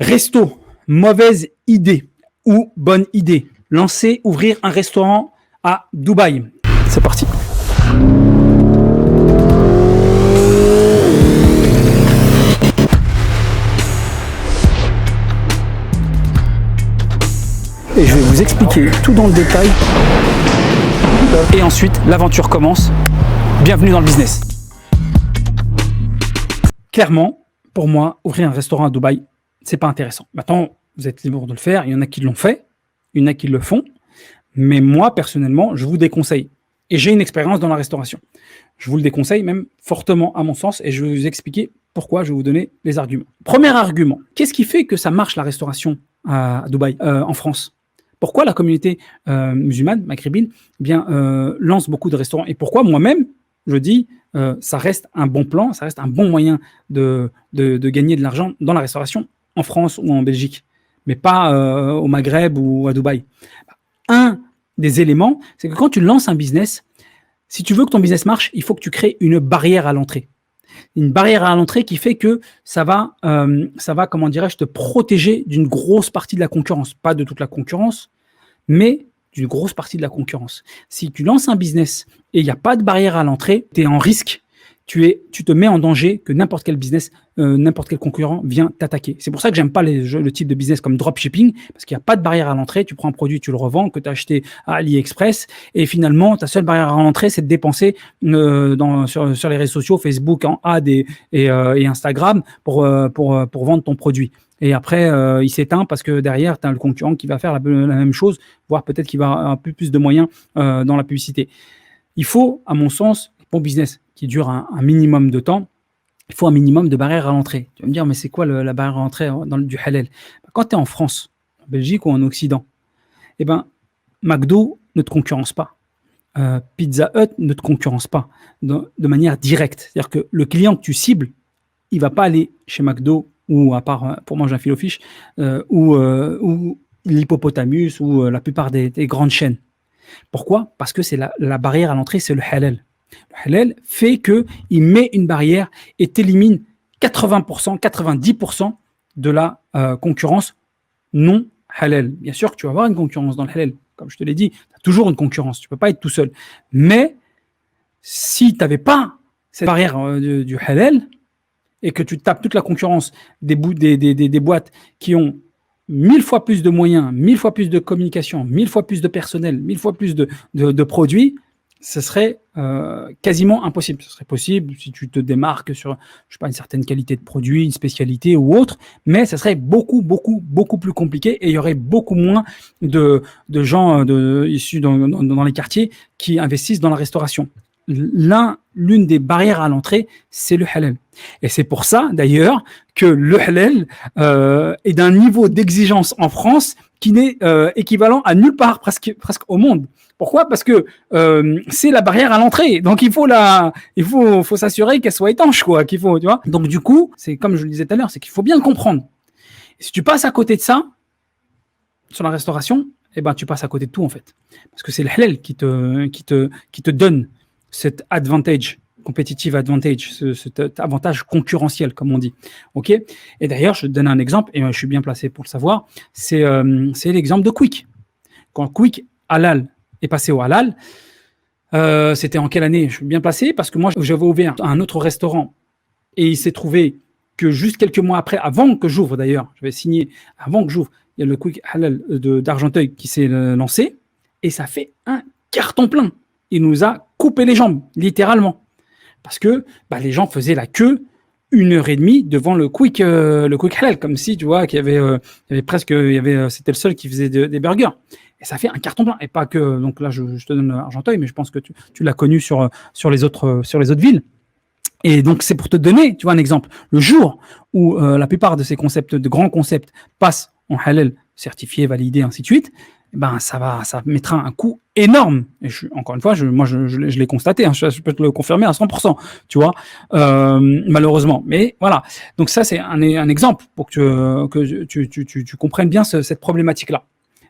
Resto, mauvaise idée ou bonne idée. Lancer, ouvrir un restaurant à Dubaï. C'est parti. Et je vais vous expliquer tout dans le détail. Et ensuite, l'aventure commence. Bienvenue dans le business. Clairement, pour moi, ouvrir un restaurant à Dubaï, c'est pas intéressant. Maintenant, vous êtes libre de le faire. Il y en a qui l'ont fait, il y en a qui le font. Mais moi, personnellement, je vous déconseille. Et j'ai une expérience dans la restauration. Je vous le déconseille même fortement à mon sens et je vais vous expliquer pourquoi. Je vais vous donner les arguments. Premier argument, qu'est-ce qui fait que ça marche la restauration à Dubaï, en France? Pourquoi la communauté musulmane, maghrébine, lance beaucoup de restaurants? Et pourquoi moi-même, je dis, ça reste un bon plan, ça reste un bon moyen de gagner de l'argent dans la restauration en France ou en Belgique, mais pas au Maghreb ou à Dubaï. Un des éléments, c'est que quand tu lances un business, si tu veux que ton business marche, il faut que tu crées une barrière à l'entrée. Une barrière à l'entrée qui fait que ça va, comment dirais-je, te protéger d'une grosse partie de la concurrence. Pas de toute la concurrence, mais d'une grosse partie de la concurrence. Si tu lances un business et il n'y a pas de barrière à l'entrée, tu es en risque, tu te mets en danger que n'importe quel business, n'importe quel concurrent vient t'attaquer. C'est pour ça que j'aime pas le type de business comme dropshipping, parce qu'il n'y a pas de barrière à l'entrée. Tu prends un produit, tu le revends, que tu as acheté à AliExpress, et finalement, ta seule barrière à l'entrée, c'est de dépenser sur les réseaux sociaux, Facebook en ad et Instagram pour vendre ton produit. Et après, il s'éteint parce que derrière, tu as le concurrent qui va faire la même chose, voire peut-être qu'il va avoir un peu plus de moyens dans la publicité. Il faut, à mon sens, bon business qui dure un minimum de temps, il faut un minimum de barrières à l'entrée. Tu vas me dire, mais c'est quoi la barrière à l'entrée dans du halal? Quand tu es en France, en Belgique ou en Occident, eh ben, McDo ne te concurrence pas. Pizza Hut ne te concurrence pas de manière directe. C'est-à-dire que le client que tu cibles, il ne va pas aller chez McDo ou à part pour manger un filet fish ou l'Hippopotamus ou la plupart des grandes chaînes. Pourquoi? Parce que c'est la barrière à l'entrée, c'est le halal. Le halal fait qu'il met une barrière et t'élimine 80%, 90% de la concurrence non halal. Bien sûr que tu vas avoir une concurrence dans le halal. Comme je te l'ai dit, tu as toujours une concurrence. Tu ne peux pas être tout seul. Mais si tu n'avais pas cette barrière du halal et que tu tapes toute la concurrence des boîtes qui ont 1000 fois plus de moyens, 1000 fois plus de communication, 1000 fois plus de personnel, 1000 fois plus de produits, ce serait quasiment impossible. Ce serait possible si tu te démarques sur, je sais pas, une certaine qualité de produit, une spécialité ou autre, mais ce serait beaucoup, beaucoup, beaucoup plus compliqué et il y aurait beaucoup moins de gens issus dans les quartiers qui investissent dans la restauration. L'une des barrières à l'entrée, c'est le halal. Et c'est pour ça, d'ailleurs, que le halal est d'un niveau d'exigence en France qui n'est équivalent à nulle part, presque au monde. Pourquoi? Parce que c'est la barrière à l'entrée. Donc, il faut s'assurer qu'elle soit étanche, quoi. Tu vois. Donc, du coup, c'est comme je le disais tout à l'heure, c'est qu'il faut bien le comprendre. Et si tu passes à côté de ça, sur la restauration, eh ben, tu passes à côté de tout, en fait. Parce que c'est le halal qui te donne cet advantage, competitive advantage, cet avantage concurrentiel, comme on dit. Ok. Et d'ailleurs, je te donne un exemple, et je suis bien placé pour le savoir, c'est l'exemple de Quick. Quand Quick halal est passé au halal, c'était en quelle année? Je suis bien placé parce que moi, j'avais ouvert un autre restaurant et il s'est trouvé que juste quelques mois après, avant que j'ouvre d'ailleurs, j'avais signé, avant que j'ouvre, il y a le Quick halal d'Argenteuil qui s'est lancé et ça fait un carton plein. Il nous a coupé les jambes, littéralement. Parce que les gens faisaient la queue 1h30 devant le Quick halal, comme si, tu vois, qu'il y avait c'était le seul qui faisait des burgers. Et ça fait un carton plein. Et pas que, donc là, je te donne Argenteuil, mais je pense que tu l'as connu sur les autres villes. Et donc, c'est pour te donner, tu vois, un exemple. Le jour où la plupart de ces concepts, de grands concepts, passent en halal, certifié, validé, ainsi de suite, ça mettra un coût énorme. Et encore une fois, je l'ai constaté, hein, je peux te le confirmer à 100%, tu vois, malheureusement. Mais voilà. Donc ça, c'est un exemple pour que tu comprennes bien cette problématique-là.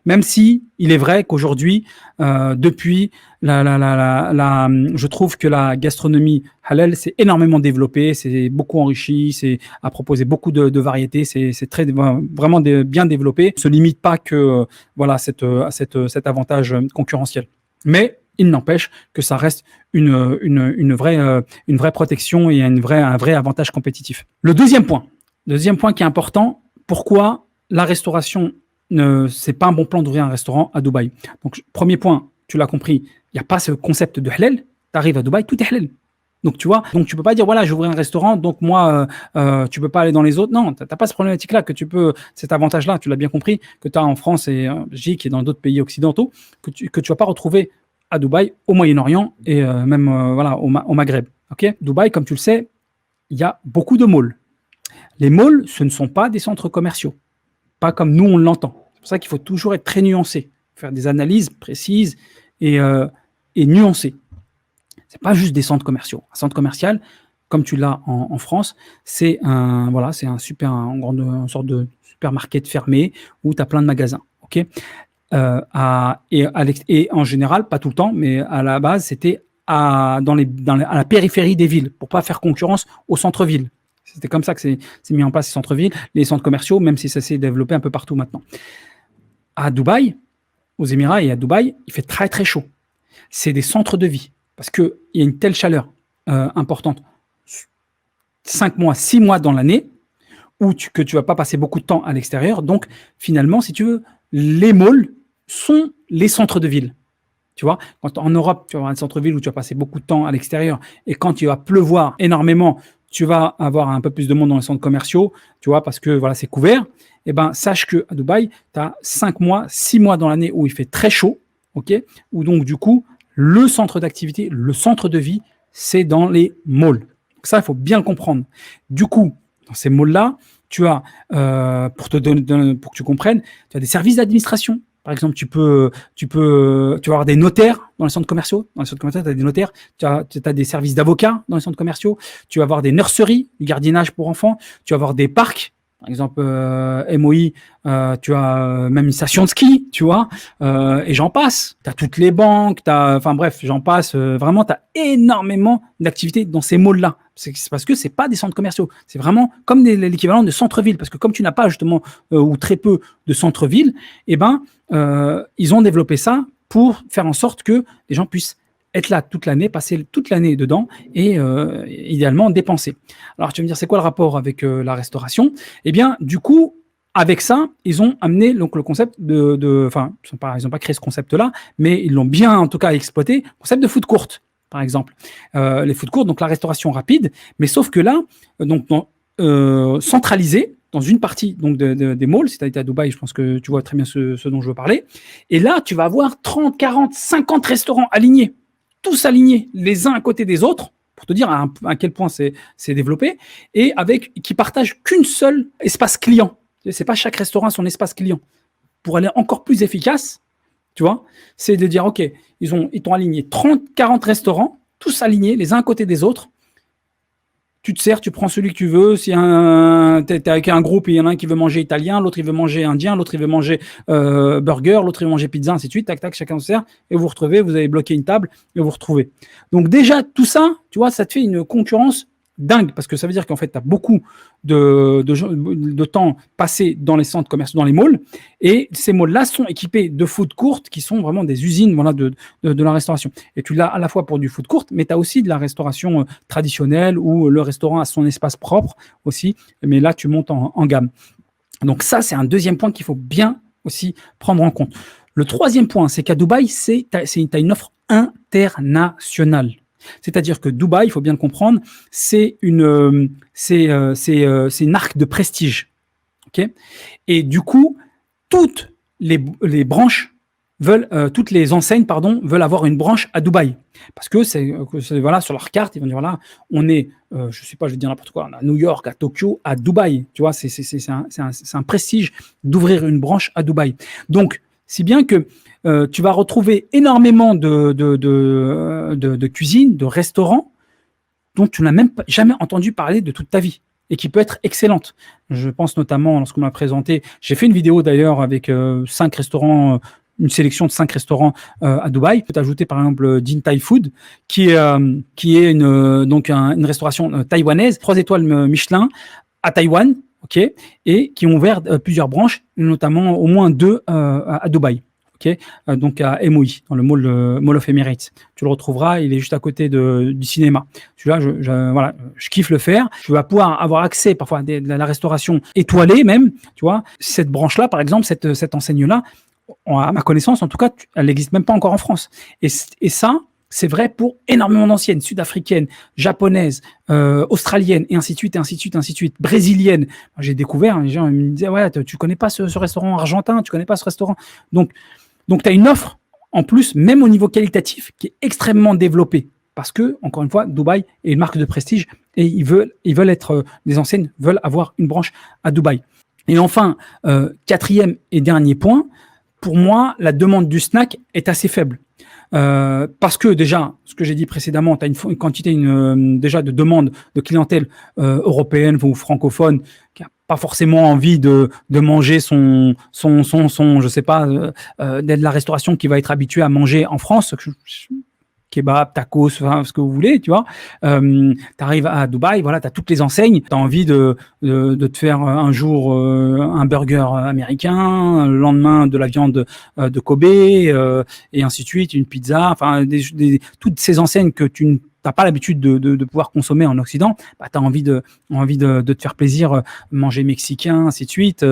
Même si il est vrai qu'aujourd'hui, depuis, je trouve que la gastronomie halal s'est énormément développée, c'est beaucoup enrichi, c'est à proposer beaucoup de variétés, c'est très vraiment bien développé. On se limite pas que voilà cet avantage concurrentiel. Mais il n'empêche que ça reste une vraie protection et un vrai avantage compétitif. Le deuxième point qui est important, pourquoi la restauration c'est pas un bon plan d'ouvrir un restaurant à Dubaï. Donc, premier point, tu l'as compris, il n'y a pas ce concept de halal. Tu arrives à Dubaï, tout est halal. Donc, tu vois, donc tu peux pas dire, voilà, j'ouvre un restaurant, donc moi, tu peux pas aller dans les autres. Non, tu n'as pas cette problématique-là, cet avantage-là, tu l'as bien compris, que tu as en France et en Belgique et dans d'autres pays occidentaux, que tu vas pas retrouver à Dubaï, au Moyen-Orient et même voilà, au Maghreb. Okay, Dubaï, comme tu le sais, il y a beaucoup de malls. Les malls, ce ne sont pas des centres commerciaux. Pas comme nous, on l'entend. C'est pour ça qu'il faut toujours être très nuancé, faire des analyses précises et nuancées. Ce n'est pas juste des centres commerciaux. Un centre commercial, comme tu l'as en France, c'est une sorte de supermarket fermé où tu as plein de magasins. Okay, et en général, pas tout le temps, mais à la base, c'était à la périphérie des villes, pour ne pas faire concurrence au centre-ville. C'était comme ça que c'est mis en place ces centres-villes, les centres commerciaux, même si ça s'est développé un peu partout maintenant. À Dubaï, aux Émirats et à Dubaï, il fait très très chaud. C'est des centres de vie, parce qu'il y a une telle chaleur importante, 5 mois, 6 mois dans l'année, que tu ne vas pas passer beaucoup de temps à l'extérieur. Donc, finalement, si tu veux, les malls sont les centres de ville. Tu vois, quand en Europe, tu vas avoir un centre-ville où tu vas passer beaucoup de temps à l'extérieur, et quand il va pleuvoir énormément, tu vas avoir un peu plus de monde dans les centres commerciaux, tu vois, parce que voilà, c'est couvert. Eh ben, sache qu'à Dubaï, tu as 5 mois, 6 mois dans l'année où il fait très chaud, ok, où donc du coup, le centre d'activité, le centre de vie, c'est dans les malls. Donc ça, il faut bien le comprendre. Du coup, dans ces malls-là, tu as, pour que tu comprennes, tu as des services d'administration. Par exemple, tu vas avoir des notaires dans les centres commerciaux. Dans les centres commerciaux, tu as des notaires. Tu as des services d'avocats dans les centres commerciaux. Tu vas avoir des nurseries, du gardiennage pour enfants. Tu vas avoir des parcs. Par exemple, MOI, tu as même une station de ski, tu vois, et j'en passe. Tu as toutes les banques, enfin bref, j'en passe. Vraiment, tu as énormément d'activités dans ces malls-là. C'est parce que c'est pas des centres commerciaux. C'est vraiment comme l'équivalent de centre-ville. Parce que comme tu n'as pas justement ou très peu de centre-ville, eh ben, ils ont développé ça pour faire en sorte que les gens puissent être là toute l'année, passer toute l'année dedans et idéalement dépenser. Alors tu vas me dire, c'est quoi le rapport avec la restauration? Eh bien, du coup, avec ça, ils ont amené donc, le concept enfin, ils n'ont pas créé ce concept-là, mais ils l'ont bien en tout cas exploité, le concept de food court, par exemple. Les food courts, donc la restauration rapide, mais sauf que là, centralisé dans une partie donc des malls. Si tu as été à Dubaï, je pense que tu vois très bien ce dont je veux parler. Et là, tu vas avoir 30, 40, 50 restaurants alignés, tous alignés les uns à côté des autres, pour te dire à quel point c'est développé, et qui partagent qu'une seule espace client. C'est pas chaque restaurant son espace client. Pour aller encore plus efficace, tu vois, c'est de dire, OK, ils t'ont aligné 30, 40 restaurants, tous alignés les uns à côté des autres. Tu te sers, tu prends celui que tu veux. Si t'es avec un groupe, il y en a un qui veut manger italien, l'autre il veut manger indien, l'autre il veut manger burger, l'autre il veut manger pizza, ainsi de suite. Tac, tac, chacun se sert et vous retrouvez, vous avez bloqué une table et vous vous retrouvez. Donc déjà, tout ça, tu vois, ça te fait une concurrence dingue parce que ça veut dire qu'en fait, tu as beaucoup de temps passé dans les centres commerciaux, dans les malls, et ces malls-là sont équipés de food court qui sont vraiment des usines voilà, de la restauration. Et tu l'as à la fois pour du food court, mais tu as aussi de la restauration traditionnelle où le restaurant a son espace propre aussi, mais là, tu montes en gamme. Donc ça, c'est un deuxième point qu'il faut bien aussi prendre en compte. Le troisième point, c'est qu'à Dubaï, tu as une offre internationale. C'est-à-dire que Dubaï, il faut bien le comprendre, c'est une marque de prestige. Okay, et du coup, toutes les branches toutes les enseignes veulent avoir une branche à Dubaï. Parce que c'est voilà, sur leur carte, ils vont dire voilà, on est, je sais pas, je vais dire n'importe quoi, à New York, à Tokyo, à Dubaï. Tu vois, c'est un prestige d'ouvrir une branche à Dubaï. Donc, si bien que tu vas retrouver énormément de cuisines, de restaurants dont tu n'as même jamais entendu parler de toute ta vie. et qui peut être excellente. Je pense notamment, lorsqu'on m'a présenté, j'ai fait une vidéo d'ailleurs avec 5 restaurants, une sélection de 5 restaurants à Dubaï. Je peux t'ajouter par exemple Din Thai Food, qui est une restauration taïwanaise, 3 étoiles Michelin à Taïwan, ok, et qui ont ouvert plusieurs branches, notamment au moins 2 à Dubaï. Okay, donc à MOI, dans le Mall of Emirates. Tu le retrouveras, il est juste à côté du cinéma. Celui-là, voilà, je kiffe le faire. Tu vas pouvoir avoir accès parfois à la restauration étoilée même. Tu vois, cette branche-là, par exemple, cette enseigne-là, à ma connaissance, en tout cas, elle n'existe même pas encore en France. Et ça, c'est vrai pour énormément d'anciennes, sud-africaines, japonaises, australiennes, et ainsi de suite, et ainsi de suite, ainsi de suite, brésiliennes. J'ai découvert, les gens me disaient, ouais, tu connais pas ce restaurant argentin, tu connais pas ce restaurant. Donc, tu as une offre, en plus, même au niveau qualitatif, qui est extrêmement développée. Parce que, encore une fois, Dubaï est une marque de prestige et ils veulent être, des enseignes veulent avoir une branche à Dubaï. Et enfin, 4e et dernier point, pour moi, la demande du snack est assez faible. Parce que déjà, ce que j'ai dit précédemment, tu as une quantité déjà de demandes de clientèle européenne ou francophone qui n'a pas forcément envie de manger son je sais pas, d'être la restauration qui va être habituée à manger en France. Kebab, tacos, enfin, ce que vous voulez, tu vois. Tu arrives à Dubaï, voilà, tu as toutes les enseignes. Tu as envie de te faire un jour un burger américain, le lendemain de la viande de Kobe, et ainsi de suite, une pizza, enfin, toutes ces enseignes que tu n'as pas l'habitude de pouvoir consommer en Occident, bah, tu as envie de te faire plaisir, manger mexicain, ainsi de suite.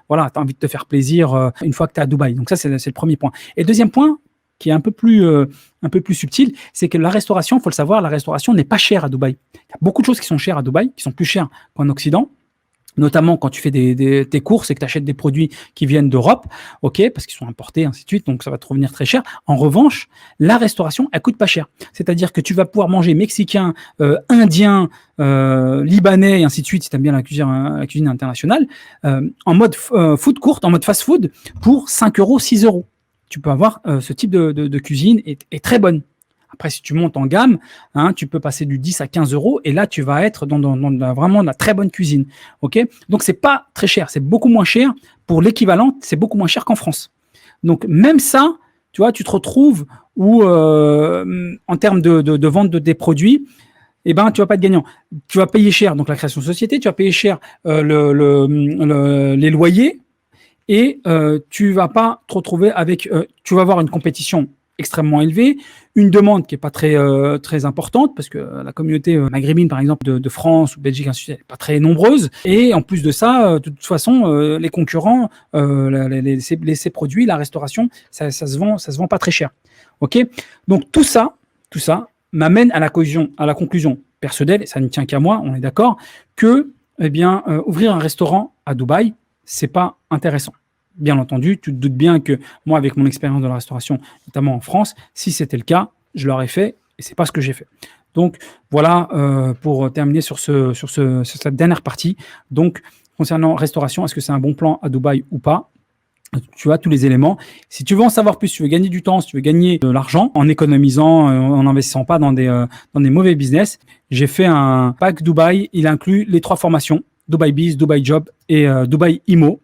Voilà, tu as envie de te faire plaisir une fois que tu es à Dubaï. Donc ça, c'est le premier point. Et le deuxième point, qui est un peu plus subtil, c'est que la restauration, il faut le savoir, la restauration n'est pas chère à Dubaï. Il y a beaucoup de choses qui sont chères à Dubaï, qui sont plus chères qu'en Occident, notamment quand tu fais tes courses et que tu achètes des produits qui viennent d'Europe, ok, parce qu'ils sont importés, ainsi de suite, donc ça va te revenir très cher. En revanche, la restauration, elle coûte pas cher. C'est-à-dire que tu vas pouvoir manger mexicain, indien, libanais, et ainsi de suite, si tu aimes bien la cuisine internationale, en mode food court, en mode fast-food, pour 5 €, 6 €. Tu peux avoir ce type de cuisine est très bonne. Après, si tu montes en gamme, hein, tu peux passer du 10 à 15 € et là, tu vas être dans vraiment de la très bonne cuisine. Okay, donc, c'est pas très cher. C'est beaucoup moins cher. Pour l'équivalent, c'est beaucoup moins cher qu'en France. Donc, même ça, tu vois, tu te retrouves où, en termes de vente des produits, eh ben, tu vas pas être gagnant. Tu vas payer cher donc la création de société, tu vas payer cher les loyers, et tu vas pas te retrouver avec, tu vas avoir une compétition extrêmement élevée, une demande qui est pas très importante parce que la communauté maghrébine par exemple de France ou Belgique ainsi de suite, elle est pas très nombreuse, et en plus de ça, de toute façon, les concurrents, ces produits, la restauration, ça se vend pas très cher. Ok, donc tout ça m'amène à la conclusion personnelle, et ça ne tient qu'à moi, on est d'accord, que eh bien ouvrir un restaurant à Dubaï, c'est pas intéressant. Bien entendu, tu te doutes bien que moi, avec mon expérience de la restauration, notamment en France, si c'était le cas, je l'aurais fait, et c'est pas ce que j'ai fait. Donc voilà, pour terminer sur cette dernière partie. Donc concernant restauration, est-ce que c'est un bon plan à Dubaï ou pas? Tu as tous les éléments. Si tu veux en savoir plus, si tu veux gagner du temps, si tu veux gagner de l'argent en économisant, en n'investissant pas dans des mauvais business, j'ai fait un pack Dubaï. Il inclut les 3 formations, Dubaï Biz, Dubaï Job et Dubaï Imo.